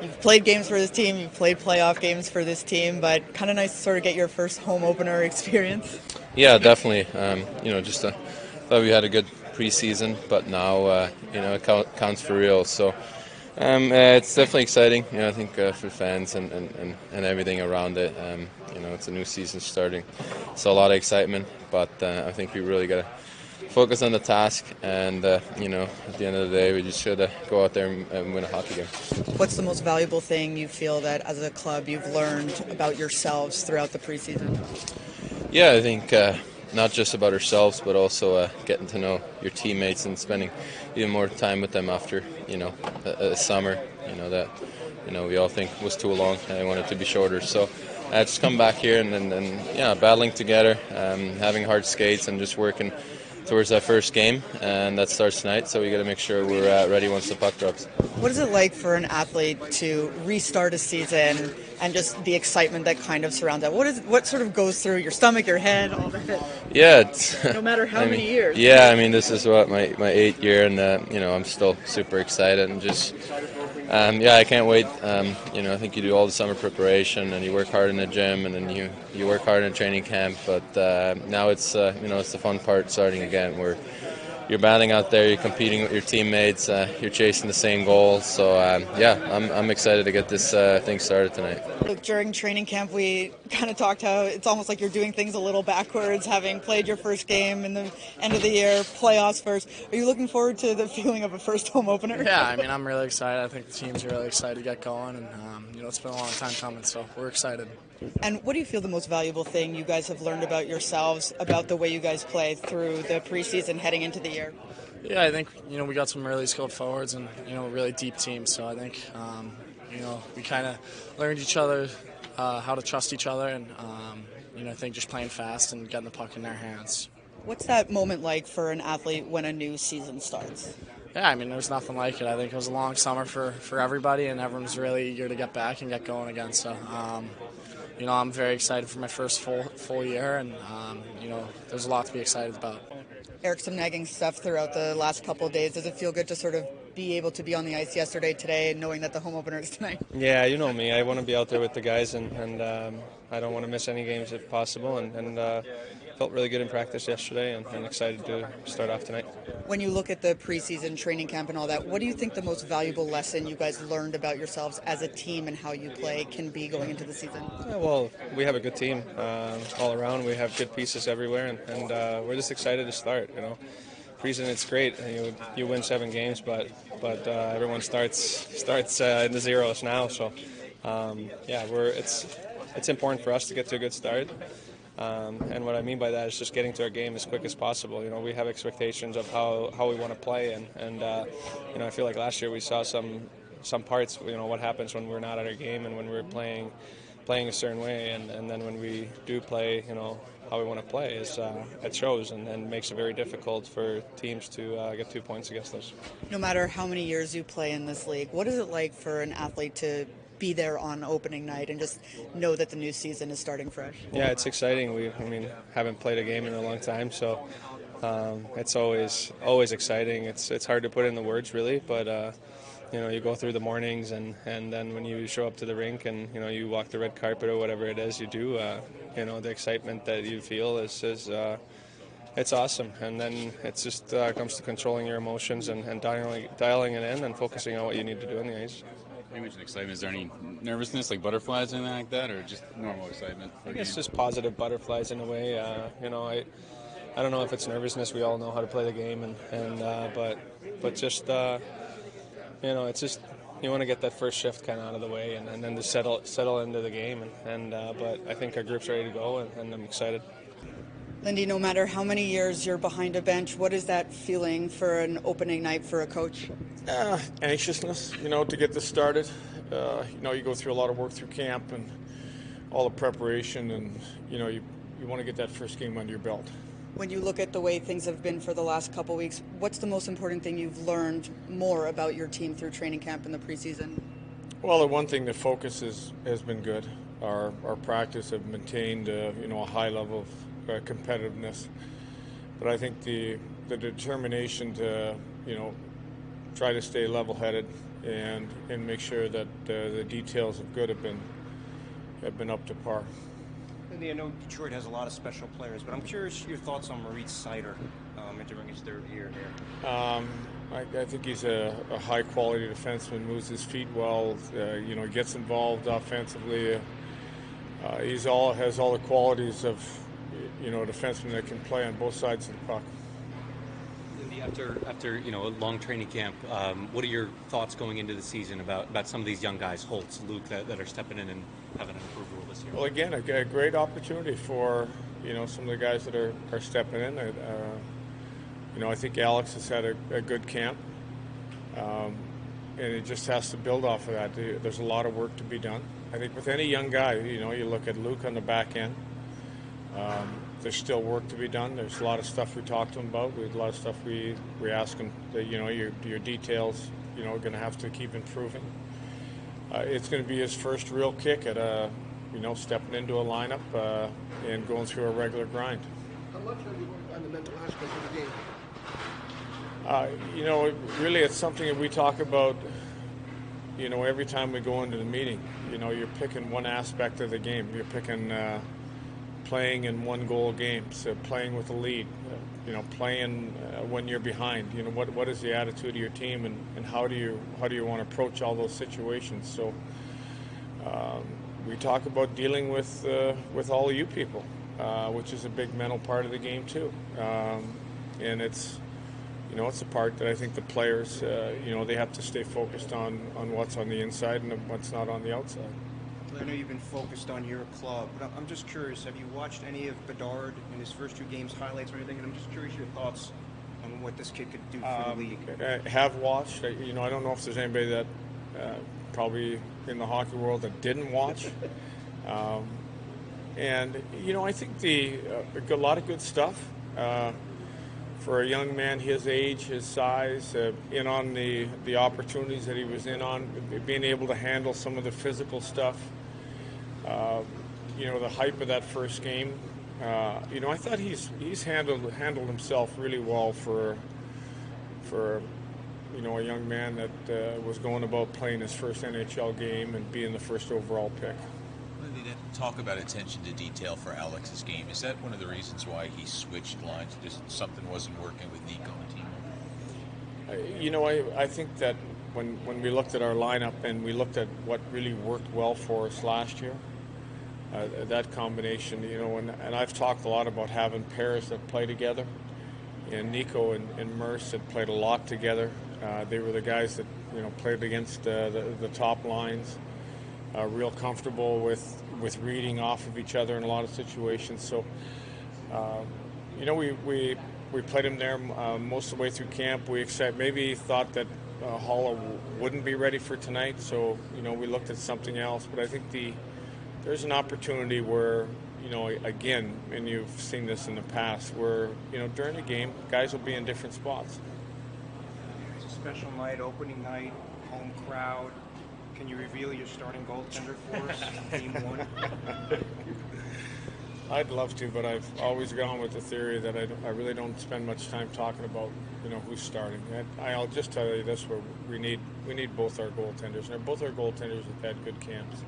You've played games for this team, you've played playoff games for this team, but kind of nice to sort of get your first home opener experience. Yeah, definitely. Just thought we had a good preseason, but now it counts for real. So it's definitely exciting. I think for fans and everything around it. It's a new season starting, so a lot of excitement. But I think we really got to focus on the task, and at the end of the day, we just should go out there and win a hockey game. What's the most valuable thing you feel that as a club you've learned about yourselves throughout the preseason? Yeah, I think not just about ourselves, but also getting to know your teammates and spending even more time with them after a summer. That we all think was too long, and I want it to be shorter. So just come back here and battling together, having hard skates, and just working towards that first game, and that starts tonight. So we got to make sure we're ready once the puck drops. What is it like for an athlete to restart a season and just the excitement that kind of surrounds that? What sort of goes through your stomach, your head, all that? Yeah, no matter how many years. Yeah, this is what my 8th year, and I'm still super excited and just. I can't wait. I think you do all the summer preparation and you work hard in the gym, and then you work hard in training camp. But now it's it's the fun part starting again, where you're battling out there, you're competing with your teammates, you're chasing the same goal. So I'm excited to get this thing started tonight. During training camp, we kind of talked how it's almost like you're doing things a little backwards, having played your first game in the end of the year, playoffs first. Are you looking forward to the feeling of a first home opener? Yeah, I'm really excited. I think the team's really excited to get going, and it's been a long time coming, so we're excited. And what do you feel the most valuable thing you guys have learned about yourselves, about the way you guys play through the preseason heading into the year? Yeah, I think we got some really skilled forwards and a really deep team. So I think we kind of learned each other how to trust each other, and I think just playing fast and getting the puck in their hands. What's that moment like for an athlete when a new season starts? Yeah, there's nothing like it. I think it was a long summer for everybody, and everyone's really eager to get back and get going again. So. I'm very excited for my first full year, and there's a lot to be excited about. Erik, some nagging stuff throughout the last couple of days. Does it feel good to sort of be able to be on the ice yesterday, today, knowing that the home opener is tonight? Yeah, you know me. I want to be out there with the guys, and I don't want to miss any games if possible. And felt really good in practice yesterday, and excited to start off tonight. When you look at the preseason training camp and all that, what do you think the most valuable lesson you guys learned about yourselves as a team and how you play can be going into the season? Yeah, well, we have a good team all around. We have good pieces everywhere, and we're just excited to start. Preseason, it's great. You win 7 games, but everyone starts in the zeros now. So it's important for us to get to a good start. And what I mean by that is just getting to our game as quick as possible. We have expectations of how we want to play, and I feel like last year we saw some parts. What happens when we're not at our game and when we're playing a certain way, and then when we do play, how we want to play it shows, and makes it very difficult for teams to get 2 points against us. No matter how many years you play in this league, what is it like for an athlete to be there on opening night and just know that the new season is starting fresh? Yeah, it's exciting. We haven't played a game in a long time, so it's always exciting. It's hard to put in the words, really, but you go through the mornings, and then when you show up to the rink and you walk the red carpet or whatever it is you do, the excitement that you feel is it's awesome. And then it just comes to controlling your emotions and dialing it in and focusing on what you need to do on the ice. You mentioned excitement. Is there any nervousness, like butterflies or anything like that, or just normal excitement? I guess just positive butterflies in a way. I don't know if it's nervousness. We all know how to play the game, but just it's just you want to get that first shift kind of out of the way, and then to settle into the game. But I think our group's ready to go, and I'm excited. Lindy, no matter how many years you're behind a bench, what is that feeling for an opening night for a coach? Anxiousness, to get this started. You go through a lot of work through camp and all the preparation, and you want to get that first game under your belt. When you look at the way things have been for the last couple weeks, what's the most important thing you've learned more about your team through training camp in the preseason? Well, the one thing, the focus has been good. Our practice have maintained a high level of competitiveness, but I think the determination to try to stay level-headed and make sure that the details of good have been up to par. Lindy, I know Detroit has a lot of special players, but I'm curious your thoughts on Maurice Sider entering his third year here. I think he's a high-quality defenseman, moves his feet well, gets involved offensively. Has all the qualities of, a defenseman that can play on both sides of the puck. Lindy, after a long training camp, what are your thoughts going into the season about some of these young guys, Holtz, Luke, that are stepping in and having an improved role this year? Well, again, a great opportunity for some of the guys that are stepping in. I think Alex has had a good camp, and it just has to build off of that. There's a lot of work to be done. I think with any young guy, you look at Luke on the back end. There's still work to be done. There's a lot of stuff we talked to him about. We had a lot of stuff we asked him that your details are going to have to keep improving. It's going to be his first real kick at stepping into a lineup and going through a regular grind. How much have you worked on the mental aspect of the game? Really it's something that we talk about, every time we go into the meeting. You're picking one aspect of the game. You're picking playing in one-goal games, playing with a lead, playing when you're behind. What is the attitude of your team, and how do you want to approach all those situations? So we talk about dealing with all of you people, which is a big mental part of the game too, and it's a part that I think the players, they have to stay focused on what's on the inside and what's not on the outside. I know you've been focused on your club, but I'm just curious, have you watched any of Bedard in his first 2 games, highlights or anything? And I'm just curious your thoughts on what this kid could do for the league. I have watched. I don't know if there's anybody that probably in the hockey world that didn't watch. And, I think a lot of good stuff. For a young man his age, his size, in on the opportunities that he was in on, being able to handle some of the physical stuff, the hype of that first game. I thought he's handled himself really well for a young man that was going about playing his first NHL game and being the first overall pick. Talk about attention to detail for Alex's game. Is that one of the reasons why he switched lines? Just something wasn't working with Nico and Timo? I think that when we looked at our lineup and we looked at what really worked well for us last year, that combination, and I've talked a lot about having pairs that play together, and Nico and Merce had played a lot together. They were the guys that played against the top lines, real comfortable with reading off of each other in a lot of situations. So, we played him there most of the way through camp. We maybe thought that Haula wouldn't be ready for tonight, so we looked at something else. But I think there's an opportunity where again, and you've seen this in the past, where during the game, guys will be in different spots. It's a special night, opening night, home crowd. Can you reveal your starting goaltender for us, Game 1? I'd love to, but I've always gone with the theory that I really don't spend much time talking about who's starting. I'll just tell you this: we need both our goaltenders, and both our goaltenders have had good camps.